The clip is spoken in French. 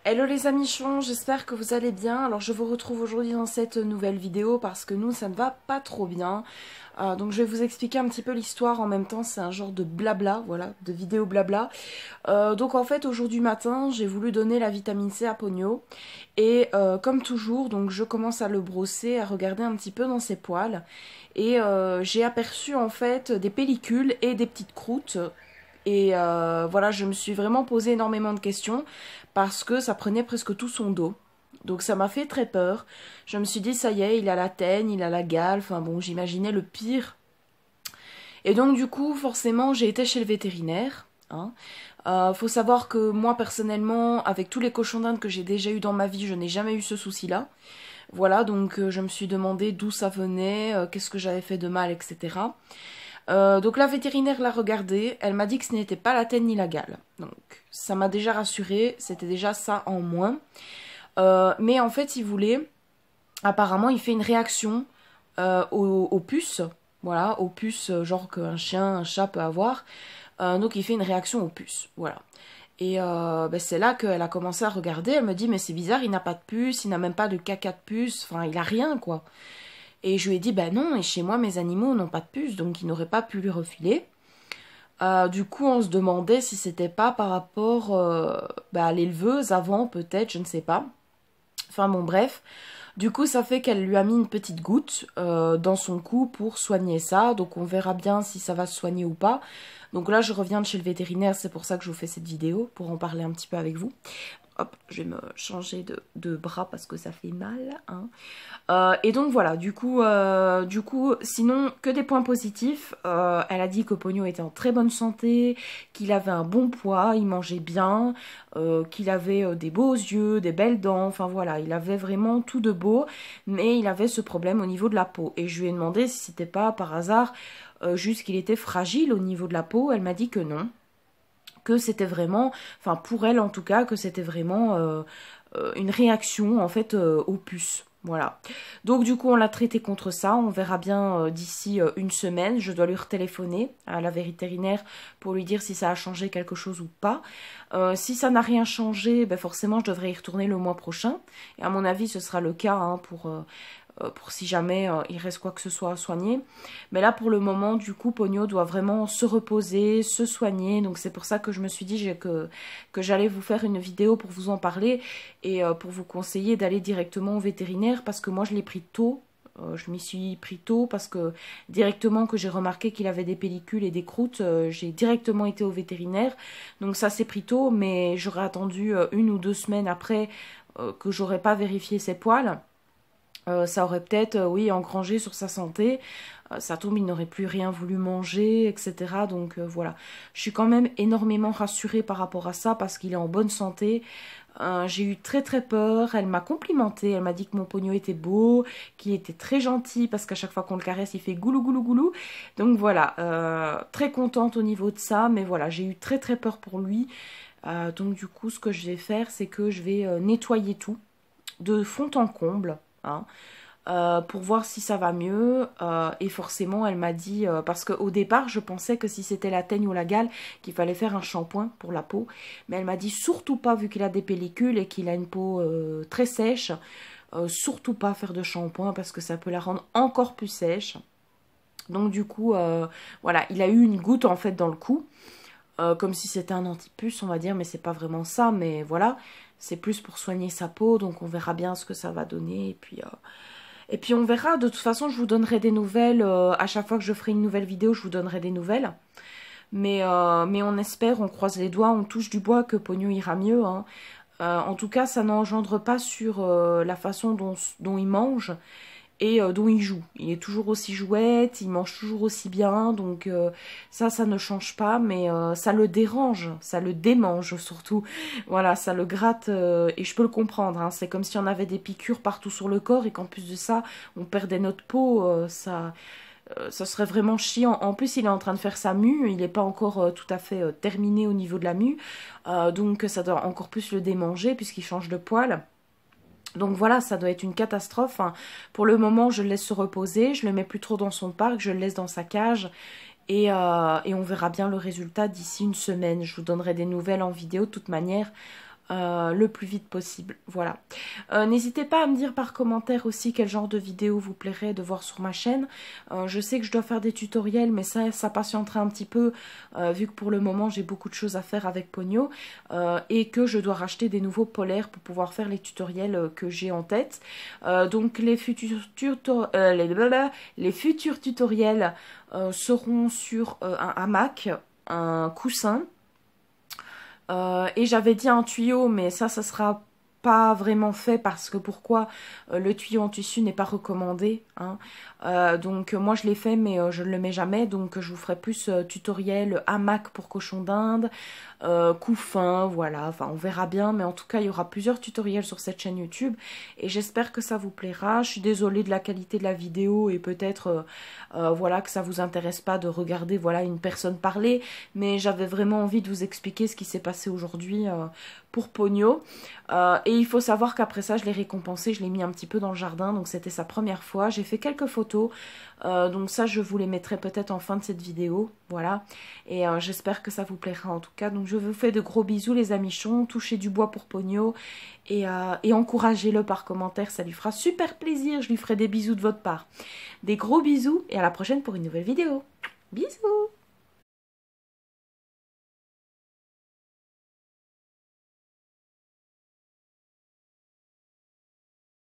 Hello les amichons, j'espère que vous allez bien. Alors je vous retrouve aujourd'hui dans cette nouvelle vidéo parce que nous ça ne va pas trop bien. Donc je vais vous expliquer un petit peu l'histoire en même temps, c'est un genre de blabla, voilà, de vidéo blabla. Donc en fait aujourd'hui matin j'ai voulu donner la vitamine C à Pogno. Et comme toujours, donc je commence à le brosser, à regarder un petit peu dans ses poils. Et j'ai aperçu en fait des pellicules et des petites croûtes. Et voilà, je me suis vraiment posé énormément de questions parce que ça prenait presque tout son dos. Donc ça m'a fait très peur. Je me suis dit, ça y est, il a la teigne, il a la gale. Enfin bon, j'imaginais le pire. Et donc du coup, forcément, j'ai été chez le vétérinaire. Hein. Faut savoir que moi, personnellement, avec tous les cochons d'Inde que j'ai déjà eu dans ma vie, je n'ai jamais eu ce souci-là. Voilà, donc je me suis demandé d'où ça venait, qu'est-ce que j'avais fait de mal, etc. Donc la vétérinaire l'a regardé, elle m'a dit que ce n'était pas la teigne ni la gale. Donc ça m'a déjà rassurée, c'était déjà ça en moins. Mais en fait, apparemment, il fait une réaction aux puces. Voilà, aux puces, genre qu'un chien, un chat peut avoir. Donc il fait une réaction aux puces, voilà. Et c'est là qu'elle a commencé à regarder, elle me dit mais c'est bizarre, il n'a pas de puce, il n'a même pas de caca de puce, enfin il a rien quoi. Et je lui ai dit, bah non, et chez moi, mes animaux n'ont pas de puce, donc ils n'auraient pas pu lui refiler. Du coup, on se demandait si c'était pas par rapport à l'éleveuse avant, peut-être, je ne sais pas. Enfin bon, bref. Du coup, ça fait qu'elle lui a mis une petite goutte dans son cou pour soigner ça. Donc on verra bien si ça va se soigner ou pas. Donc là, je reviens de chez le vétérinaire, c'est pour ça que je vous fais cette vidéo, pour en parler un petit peu avec vous. Hop, je vais me changer de bras parce que ça fait mal. Hein. Et donc voilà, du coup, sinon, que des points positifs. Elle a dit que Pogno était en très bonne santé, qu'il avait un bon poids, il mangeait bien, qu'il avait des beaux yeux, des belles dents, enfin voilà, il avait vraiment tout de beau, mais il avait ce problème au niveau de la peau. Et je lui ai demandé si c'était pas par hasard juste qu'il était fragile au niveau de la peau. Elle m'a dit que non, que c'était vraiment, enfin pour elle en tout cas, que c'était vraiment une réaction en fait aux puces. Voilà. Donc du coup on l'a traité contre ça. On verra bien d'ici une semaine. Je dois lui retéléphoner à la vétérinaire pour lui dire si ça a changé quelque chose ou pas. Si ça n'a rien changé, ben forcément je devrais y retourner le mois prochain. Et à mon avis ce sera le cas hein, pour si jamais il reste quoi que ce soit à soigner. Mais là, pour le moment, du coup, Pogno doit vraiment se reposer, se soigner. Donc c'est pour ça que je me suis dit que j'allais vous faire une vidéo pour vous en parler et pour vous conseiller d'aller directement au vétérinaire parce que moi, je l'ai pris tôt. Je m'y suis pris tôt parce que directement que j'ai remarqué qu'il avait des pellicules et des croûtes, j'ai directement été au vétérinaire. Donc ça s'est pris tôt, mais j'aurais attendu 1 ou 2 semaines après que j'aurais pas vérifié ses poils. Ça aurait peut-être, oui, engrangé sur sa santé. Ça tombe, il n'aurait plus rien voulu manger, etc. Donc voilà. Je suis quand même énormément rassurée par rapport à ça parce qu'il est en bonne santé. J'ai eu très très peur. Elle m'a complimenté. Elle m'a dit que mon Pogno était beau, qu'il était très gentil parce qu'à chaque fois qu'on le caresse, il fait goulou goulou goulou. Donc voilà. Très contente au niveau de ça. Mais voilà, j'ai eu très très peur pour lui. Donc du coup, ce que je vais faire, c'est que je vais nettoyer tout de fond en comble. Hein, pour voir si ça va mieux. Et forcément, elle m'a dit, parce qu'au départ, je pensais que si c'était la teigne ou la gale, qu'il fallait faire un shampoing pour la peau. Mais elle m'a dit surtout pas, vu qu'il a des pellicules et qu'il a une peau très sèche, surtout pas faire de shampoing parce que ça peut la rendre encore plus sèche. Donc du coup, voilà, il a eu une goutte en fait dans le cou. Comme si c'était un antipuce, on va dire, mais c'est pas vraiment ça, mais voilà, c'est plus pour soigner sa peau, donc on verra bien ce que ça va donner, et puis on verra, de toute façon, je vous donnerai des nouvelles, à chaque fois que je ferai une nouvelle vidéo, je vous donnerai des nouvelles, mais on espère, on croise les doigts, on touche du bois que Pogno ira mieux, hein. En tout cas, ça n'engendre pas sur la façon dont il mange, et dont il joue. Il est toujours aussi jouette, il mange toujours aussi bien, donc ça ne change pas, mais ça le dérange, ça le démange surtout. Voilà, ça le gratte, et je peux le comprendre, hein. C'est comme si on avait des piqûres partout sur le corps et qu'en plus de ça, on perdait notre peau, ça serait vraiment chiant. En plus, il est en train de faire sa mue, il n'est pas encore tout à fait terminé au niveau de la mue, donc ça doit encore plus le démanger puisqu'il change de poil. Donc voilà, ça doit être une catastrophe. Hein. Pour le moment, je le laisse se reposer, je le mets plus trop dans son parc, je le laisse dans sa cage. Et on verra bien le résultat d'ici une semaine. Je vous donnerai des nouvelles en vidéo de toute manière. le plus vite possible. Voilà. N'hésitez pas à me dire par commentaire aussi quel genre de vidéo vous plairait de voir sur ma chaîne. Je sais que je dois faire des tutoriels, mais ça patientera un petit peu, vu que pour le moment j'ai beaucoup de choses à faire avec Pogno, et que je dois racheter des nouveaux polaires pour pouvoir faire les tutoriels que j'ai en tête. Donc les futurs tutoriels seront sur un hamac, un coussin, et j'avais dit un tuyau, mais ça sera pas vraiment fait parce que pourquoi le tuyau en tissu n'est pas recommandé, hein. Donc moi je l'ai fait mais je ne le mets jamais, donc je vous ferai plus tutoriel hamac pour cochon d'Inde, couffin, voilà, enfin on verra bien, mais en tout cas il y aura plusieurs tutoriels sur cette chaîne YouTube et j'espère que ça vous plaira. Je suis désolée de la qualité de la vidéo et peut-être voilà que ça vous intéresse pas de regarder voilà une personne parler, mais j'avais vraiment envie de vous expliquer ce qui s'est passé aujourd'hui pour Pogno. Et il faut savoir qu'après ça je l'ai récompensé, je l'ai mis un petit peu dans le jardin, donc c'était sa première fois. J'ai fait quelques photos, donc ça je vous les mettrai peut-être en fin de cette vidéo, voilà. Et j'espère que ça vous plaira en tout cas. Donc je vous fais de gros bisous les amichons, touchez du bois pour Pogno et encouragez-le par commentaire, ça lui fera super plaisir, je lui ferai des bisous de votre part. Des gros bisous et à la prochaine pour une nouvelle vidéo. Bisous.